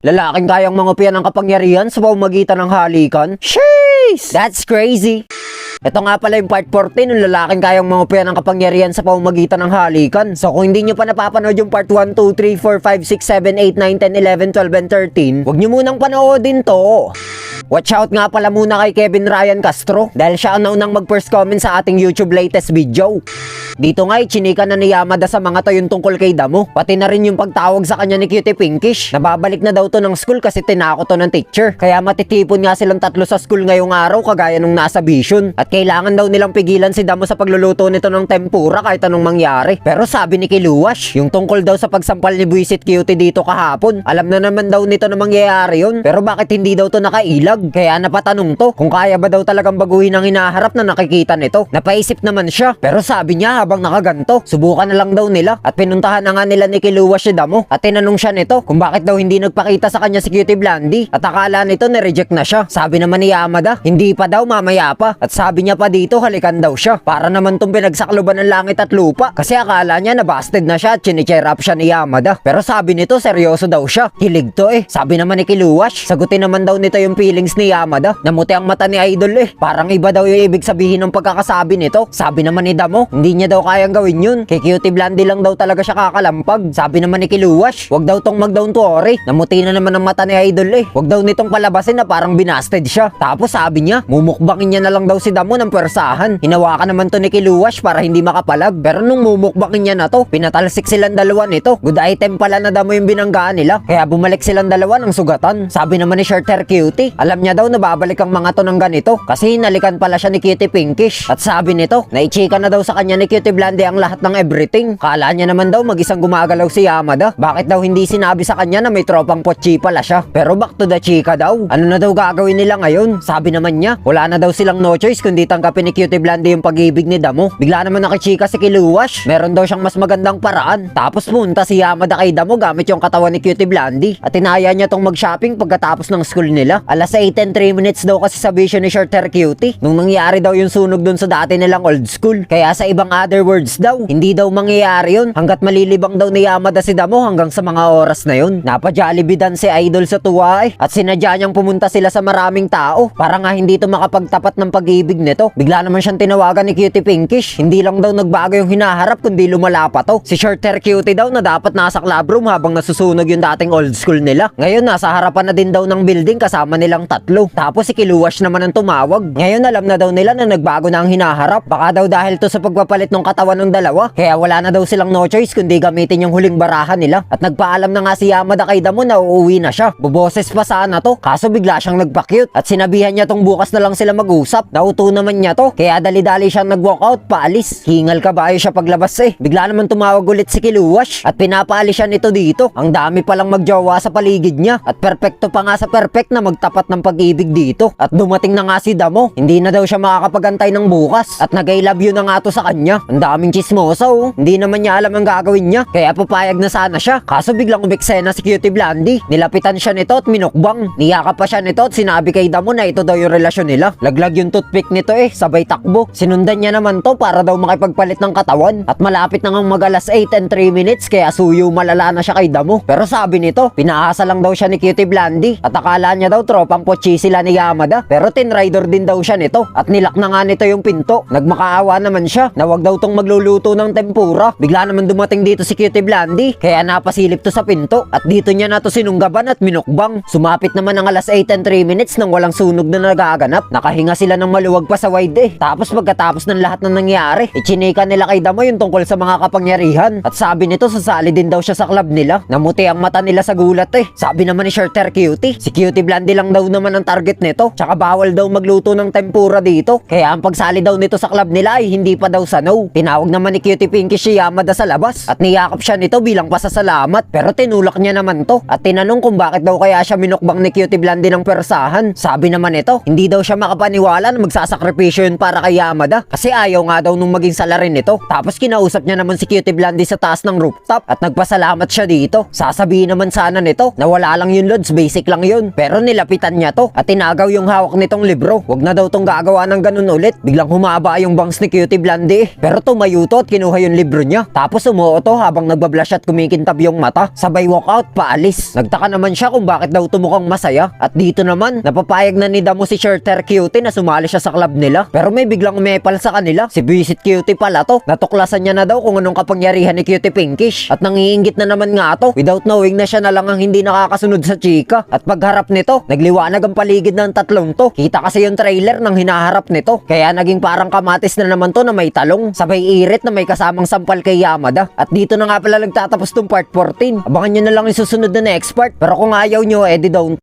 Lalaking kayang mangupian ng kapangyarihan sa pamamagitan ng halikan? Sheesh! That's crazy! Ito nga pala yung part 14 ng lalaking kayang mangupian ng kapangyarihan sa pamamagitan ng halikan. So kung hindi nyo pa napapanood yung part 1, 2, 3, 4, 5, 6, 7, 8, 9, 10, 11, 12, and 13, huwag nyo munang panoodin to. Watch out nga pala muna kay Kevin Ryan Castro dahil siya ang naunang mag-first comment sa ating YouTube latest video. Dito nga chinika na ni Yamada sa mga to yung tungkol kay Damo. Pati na rin yung pagtawag sa kanya ni Cutie Pinkish. Nababalik na daw to ng school kasi tinako to ng teacher. Kaya matitipon nga silang tatlo sa school ngayong araw kagaya nung nasa Vision. At kailangan daw nilang pigilan si Damo sa pagluluto nito ng tempura kahit anong mangyari. Pero sabi ni Kiluwash, yung tungkol daw sa pagsampal ni Buisit Cutie dito kahapon, alam na naman daw nito na mangyayari yun. Pero bakit hindi daw to nakailag? Kaya napatanong to kung kaya ba daw talagang baguhin ang hinaharap na nakikita nito. Napaisip naman siya. Pero sabi niya habang nakaganto, subukan na lang daw nila. At pinuntahan na nga nila ni Kiluwash si Damo. At tinanong siya nito kung bakit daw hindi nagpakita sa kanya si Cutie Blandy. At akala nito na-reject na siya. Sabi naman ni Yamada, hindi pa daw, mamaya pa. At sabi niya pa dito, halikan daw siya. Para naman tong pinagsakloban ng langit at lupa. Kasi akala niya na-busted na siya at chine-cheer up siya ni Yamada. Pero sabi nito, seryoso daw siya. Hilig to eh. Sabi naman ni Kiluwash, sagutin naman daw nito yung feelings ni Yamada. Namuti ang mata ni Idol eh. Parang iba daw yung ibig sabihin ng pagkakasabi nito. Sabi naman ni Damo, hindi niya daw kayang gawin yun. Kay Cutie Blandy lang daw talaga siya kakalampag. Sabi naman ni Kiluwash, wag daw tong mag-down to worry. Namuti na naman ang mata ni Idol eh. Wag daw nitong palabasin na parang binasted siya. Tapos sabi niya, mumukbangin niya na lang daw si Damo ng pwersahan. Hinawakan naman to ni Kiluwash para hindi makapalag. Pero nung mumukbangin niya na to, pinatalsik silang dalawa nito. Good item pala na Damo yung binanggaan nila. Kaya bumalik silang dalawa ng sugatan. Sabi naman ni Short Hair Cutie, alam niya daw na babalik ang mga to ng ganito. Kasi hinalikan pala siya ni Cutie Pinkish. At sabi nito, naichika na daw sa kanya ni Cutie Blandy ang lahat ng everything. Kala niya naman daw mag-isang gumagalaw si Yamada. Bakit daw hindi sinabi sa kanya na may tropang pochi pala siya? Pero back to the chika daw. Ano na daw gagawin nila ngayon? Sabi naman niya, wala na daw silang no choice kundi tanggapin ni Cutie Blandy yung pag-ibig ni Damo. Bigla naman nakichika si Kiluwash. Meron daw siyang mas magandang paraan. Tapos punta si Yamada kay Damo gamit yung katawan ni Cutie Blandy. At tinaya niya tong mag-shopping pagkatapos ng school nila. Alas 8 and 3 minutes daw kasi sa Vision ni Short Hair Cutie. Nung nangyari daw yung sunog dun sa dati nilang old school. Kaya sa ibang other words daw, hindi daw mangyayari yun hanggat malilibang daw ni Yamada si Damo hanggang sa mga oras na yun. Napa-jollibidan si Idol sa tuwa eh. At sinadya niyang pumunta sila sa maraming tao para nga hindi to makapagtapat ng pag-ibig nito. Bigla naman siyang tinawagan ni Cutie Pinkish. Hindi lang daw nagbago yung hinaharap kundi lumala pa to. Si Short Hair Cutie daw na dapat nasa clubroom habang nasusunog yung dating old school nila. Ngayon nasa harapan na din daw ng building kasama nilang tatlo. Tapos si Kiluwash naman ang tumawag. Ngayon alam na daw nila na nagbago na ang hinaharap. Baka daw dahil to sa pagpapalit ng katawan ng dalawa. Kaya wala na daw silang no choice kundi gamitin yung huling barahan nila. At nagpaalam na nga si Yamada kay Damo na uuwi na siya. Buboses pa sana to. Kaso bigla siyang nagpa-cute. At sinabihan niya tong bukas na lang sila mag-usap. Nauto naman niya to. Kaya dali-dali siyang nag-walkout paalis. Hingal kabayo siya paglabas eh. Bigla naman tumawag ulit si Kiluwash. At pinapaalis siya nito dito. Ang dami palang magjowa sa paligid niya. At perpekto pa nga sa perfect na magtapat ng pag-ibig dito. At dumating na nga si Damo. Hindi na daw siya makakapagantay ng bukas. At nag-I love you na nga to sa kanya. Ang daming chismosa oh. Hindi naman niya alam ang gagawin niya. Kaya papayag na sana siya. Kaso biglang umiksena si Cutie Blandy. Nilapitan siya nito at minukbang. Niyakap pa siya nito at sinabi kay Damo na ito daw yung relasyon nila. Laglag yung toothpick nito eh. Sabay takbo. Sinundan niya naman to para daw makipagpalit ng katawan. At malapit na ngang mag-alas 8 and 3 minutes kaya suyo malala na siya kay Damo. Pero sabi nito, pinaasa lang daw siya ni Cutie Blandy. At akala niya daw tropang pochi sila ni Yamada. Pero tinrider din daw siya nito. At nilak na nga nito yung pinto. Nagmakaawa naman siya na wag daw tong magluluto ng tempura. Bigla naman dumating dito si Cutie Blandy. Kaya napasilip to sa pinto. At dito niya na to sinunggaban at minukbang. Sumapit naman ang alas 8 and 3 minutes nang walang sunog na nagaganap. Nakahinga sila ng maluwag pa sa wide eh. Tapos pagkatapos ng lahat na nangyari, ichinika nila kay Damo yung tungkol sa mga kapangyarihan. At sabi nito sasali din daw siya sa club nila. Namuti ang mata nila sa gulat eh. Sabi naman ni Short Hair Cutie, si Cutie Blandy lang daw naman ang target nito. Tsaka bawal daw magluto ng tempura dito. Kaya ang pagsali daw nito sa club nila ay hindi pa daw sa no. Tinawag naman ni Cutie Pinkish si Yamada sa labas. At niyakap siya nito bilang pasasalamat. Pero tinulak niya naman to. At tinanong kung bakit daw kaya siya minukbang ni Cutie Blandy ng persahan. Sabi naman ito, hindi daw siya makapaniwala na magsasakripisyo yun para kay Yamada. Kasi ayaw nga daw nung maging salarin nito. Tapos kinausap niya naman si Cutie Blandy sa taas ng rooftop. At nagpasalamat siya dito. Sasabihin naman sana nito na wala lang yun lods, basic lang yun. Pero nilapitan niya niya to at tinagaw yung hawak nitong libro. Wag na daw tong gagawa ng ganun ulit. Biglang humaba yung bangs ni Cutie Blandy. Pero tumayo to at kinuha yung libro niya. Tapos umuo to habang nagbablash at kumikintab yung mata. Sabay walkout, paalis. Nagtaka naman siya kung bakit daw tumukang masaya. At dito naman, napapayag na ni Damo si Shirter Cutie na sumali siya sa club nila. Pero may biglang umepal sa kanila. Si Visit Cutie pala to. Natuklasan niya na daw kung anong kapangyarihan ni Cutie Pinkish. At nangiinggit na naman nga to without knowing na siya na lang ang hindi nakakasunod sa chika. At pagharap nito, nagliwanag ang paligid ng tatlong to. Kita kasi yung trailer ng hinaharap nito. Kaya naging parang kamatis na naman to na may talong. Sabay irit na may kasamang sampal kay Yamada. At dito na nga pala nagtatapos tong part 14. Abangan nyo na lang yung susunod na next part. Pero kung ayaw nyo, edi don't.